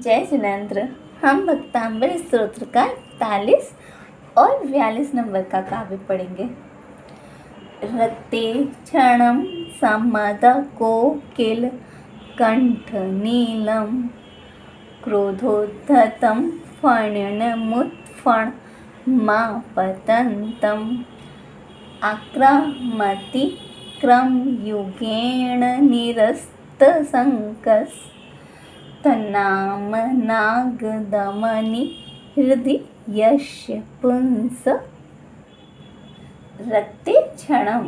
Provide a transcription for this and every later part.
जय जिनेंद्र। हम भक्तांबर स्तोत्र का 41 और 42 नंबर का काव्य पढ़ेंगे। रते क्षणं सम्मद कोकिल कंठ नीलम क्रोधोद्धतं फणिमुत्फण मापतन्तम् आक्रामति क्रमयुगेण निरस्तशङ्कस् तन्नामनागदमनि हृदि यस्य पुंस। रक्ते क्षणम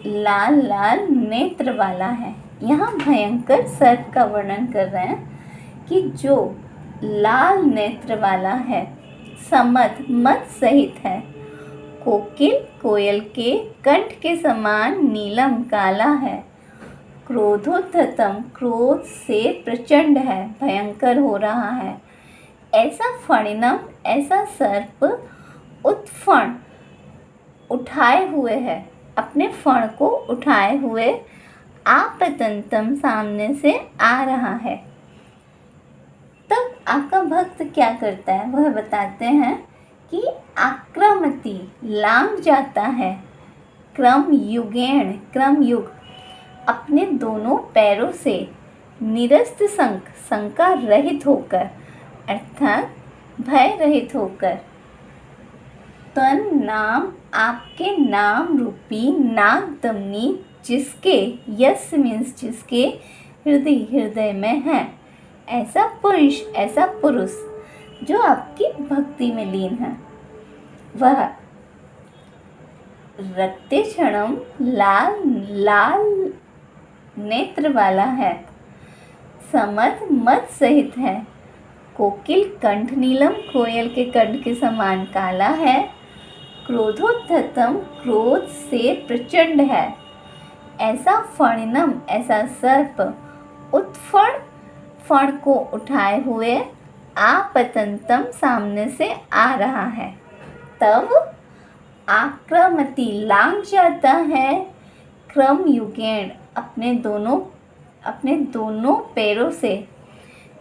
लाल लाल नेत्र वाला है। यहाँ भयंकर सर्प का वर्णन कर रहे हैं कि जो लाल नेत्र वाला है, समद मद सहित है, कोकिल कोयल के कंठ के समान नीलम काला है, क्रोधोद्धतम क्रोध से प्रचंड है, भयंकर हो रहा है, ऐसा फणिनम ऐसा सर्प, उत्फण उठाए हुए है, अपने फण को उठाए हुए, आपतंतम सामने से आ रहा है। तब आपका भक्त क्या करता है वह बताते हैं कि आक्रामति लांग जाता है, क्रम युगेण क्रम युग अपने दोनों पैरों से, निरस्त शंका रहित होकर अर्थात भय रहित होकर, तन नाम आपके नाम रूपी नागदमनी जिसके, यस मीन्स जिसके, हृदय में है, ऐसा पुरुष जो आपकी भक्ति में लीन है, वह रक्ते क्षणम लाल लाल नेत्र वाला है, समद मद सहित है, कोकिल कंठ नीलम कोयल के कंठ के समान काला है, क्रोधोद्धतम क्रोध से प्रचंड है, ऐसा फणिनम ऐसा सर्प, उत्फण फण को उठाए हुए, आपतंतम सामने से आ रहा है। तब आक्रामति लांग जाता है, क्रम युगेण अपने दोनों पैरों से,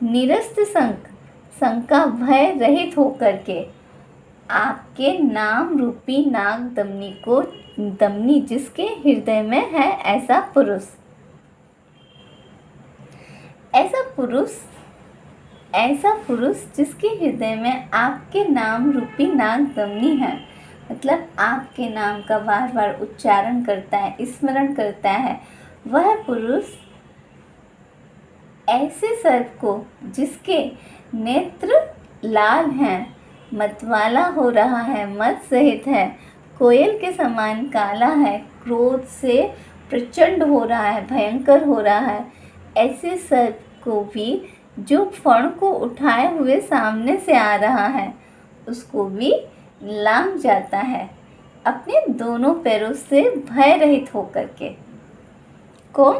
निरस्त शंका भय रहित होकर के, आपके नाम रूपी नाग दमनी को, दमनी जिसके हृदय में है, ऐसा पुरुष जिसके हृदय में आपके नाम रूपी नाग दमनी है, मतलब आपके नाम का बार बार उच्चारण करता है, स्मरण करता है, वह पुरुष ऐसे सर्प को जिसके नेत्र लाल हैं, मतवाला हो रहा है, मद सहित है, कोयल के समान काला है, क्रोध से प्रचंड हो रहा है, भयंकर हो रहा है, ऐसे सर्प को भी जो फण को उठाए हुए सामने से आ रहा है, उसको भी लांग जाता है अपने दोनों पैरों से भय रहित होकर के। कौन?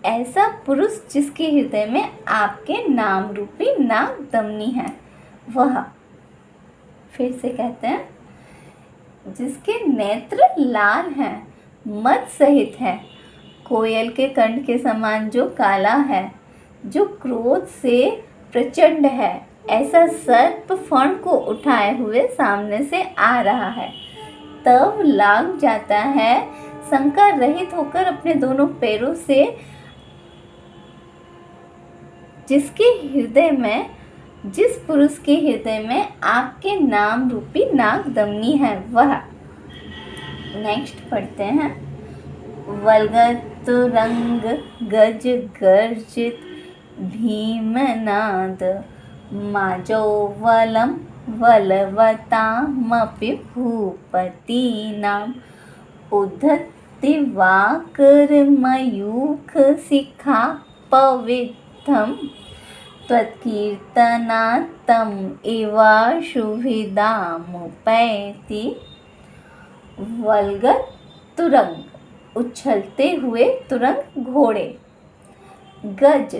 ऐसा पुरुष जिसके हृदय में आपके नाम रूपी नाग दमनी है, वह। फिर से कहते हैं, जिसके नेत्र लाल हैं, मद सहित है, कोयल के कंठ के समान जो काला है, जो क्रोध से प्रचंड है, ऐसा सर्प फण को उठाए हुए सामने से आ रहा है। तब लांग जाता है, शंका रहित होकर अपने दोनों पैरों से, जिस पुरुष के हृदय में आपके नाम रूपी नाग दमनी है, वह। नेक्स्ट पढ़ते हैं। वल्गत रंग गज गर्जित भीमनाद माजौवलम वलवतामपि भूपतीनाम उद्धति वाकरमयूख शिखा पवित्रम त्वत्कीर्तनात्तम इवाशुभिदामुपैति। वल्गत तुरंग उछलते हुए तुरंग घोड़े। गज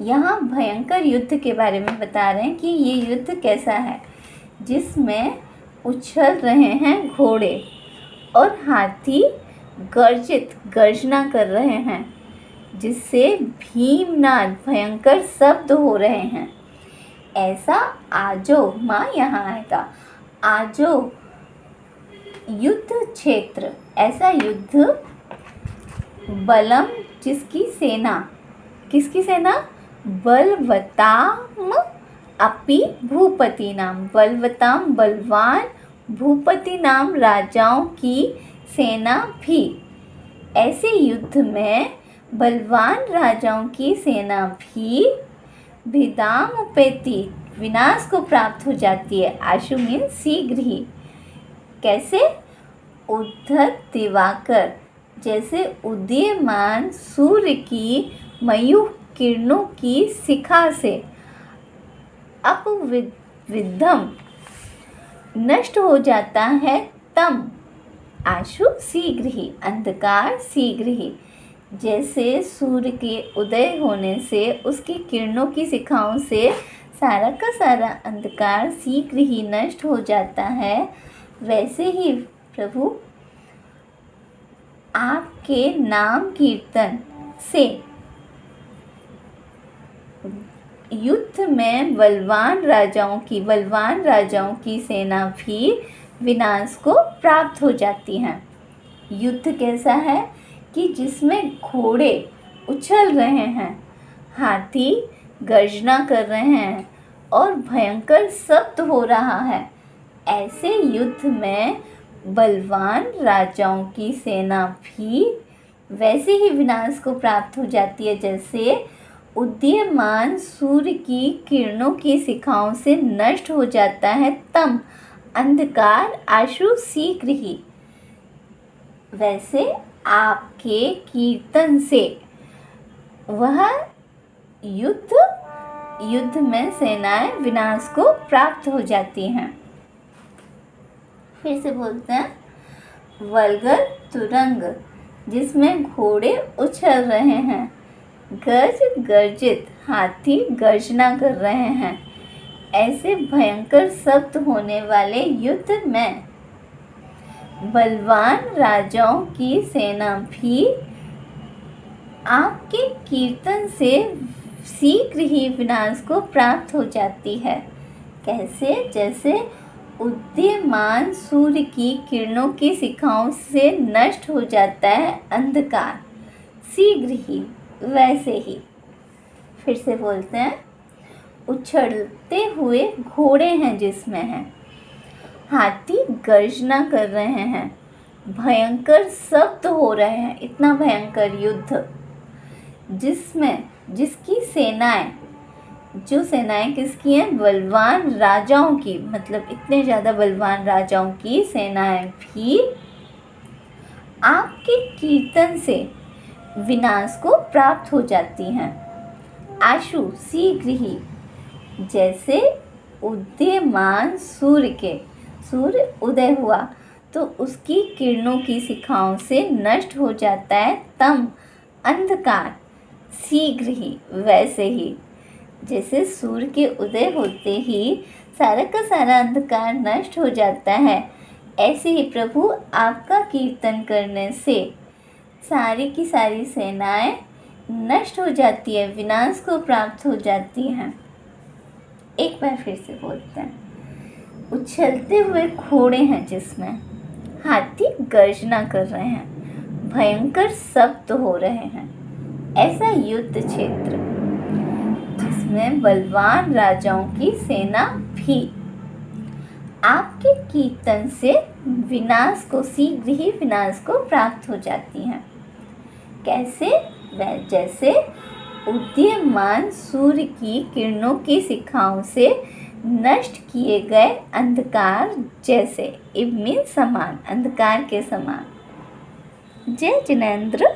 यहाँ भयंकर युद्ध के बारे में बता रहे हैं कि ये युद्ध कैसा है, जिसमें उछल रहे हैं घोड़े और हाथी गर्जना कर रहे हैं। जिससे भीमनाद भयंकर शब्द हो रहे हैं। ऐसा आजो, माँ यहाँ आएगा, आजो युद्ध क्षेत्र, ऐसा युद्ध बलम जिसकी सेना, किसकी सेना, बलवताम अपि भूपति नाम, बलवताम बलवान, भूपति नाम राजाओं की सेना भी। ऐसे युद्ध में बलवान राजाओं की सेना भी भिदाम उपेति, विनाश को प्राप्त हो जाती है। आशु मीन शीघ्र ही। कैसे, उद्धत दिवाकर, जैसे उदीयमान सूर्य की मयूख किरणों की शिखा से अपविद्धम नष्ट हो जाता है। तम, आशु शीघ्र ही, अंधकार शीघ्र ही। जैसे सूर्य के उदय होने से उसकी किरणों की शिखाओं से सारा का सारा अंधकार शीघ्र ही नष्ट हो जाता है, वैसे ही प्रभु आपके नाम कीर्तन से युद्ध में बलवान राजाओं की सेना भी विनाश को प्राप्त हो जाती हैं। युद्ध कैसा है कि जिसमें घोड़े उछल रहे हैं, हाथी गर्जना कर रहे हैं और भयंकर शब्द हो रहा है। ऐसे युद्ध में बलवान राजाओं की सेना भी वैसे ही विनाश को प्राप्त हो जाती है, जैसे उदीयमान सूर्य की किरणों की शिखाओं से नष्ट हो जाता है तम, अंधकार, आशु शीघ्र ही। वैसे आपके कीर्तन से वह युद्ध में सेनाएं विनाश को प्राप्त हो जाती हैं। फिर से बोलते हैं, वल्गर तुरंग, जिसमें घोड़े उछल रहे हैं, गज गर्जित, हाथी गर्जना कर रहे हैं। ऐसे भयंकर शब्द होने वाले युद्ध में बलवान राजाओं की सेना भी आपके कीर्तन से शीघ्र ही विनाश को प्राप्त हो जाती है। कैसे, जैसे उदीयमान सूर्य की किरणों की शिखाओं से नष्ट हो जाता है अंधकार शीघ्र ही, वैसे ही। फिर से बोलते हैं, उछलते हुए घोड़े हैं जिसमें हैं, हाथी गर्जना कर रहे हैं, भयंकर शब्द हो रहे हैं, इतना भयंकर युद्ध जिसकी सेनाएं, जो सेनाएं किसकी हैं, बलवान राजाओं की, मतलब इतने ज़्यादा बलवान राजाओं की सेनाएं भी आपके कीर्तन से विनाश को प्राप्त हो जाती हैं। आशु शीघ्र ही, जैसे उदीयमान सूर्य उदय हुआ तो उसकी किरणों की शिखाओं से नष्ट हो जाता है तम, अंधकार, शीघ्र ही, वैसे ही। जैसे सूर्य के उदय होते ही सारा का सारा अंधकार नष्ट हो जाता है, ऐसे ही प्रभु आपका कीर्तन करने से सारी की सारी सेनाएं नष्ट हो जाती है, विनाश को प्राप्त हो जाती हैं। एक बार फिर से बोलते हैं, उछलते हुए घोड़े हैं जिसमें हाथी गर्जना कर रहे हैं, भयंकर शब्द हो रहे हैं। ऐसा युद्ध क्षेत्र जिसमें बलवान राजाओं की सेना भी आपके कीर्तन से विनाश को शीघ्र ही विनाश को प्राप्त हो जाती हैं। कैसे, जैसे उदीयमान सूर्य की किरणों की शिखाओं से नष्ट किए गए अंधकार जैसे, इब मीन समान, अंधकार के समान। जय जिनेंद्र।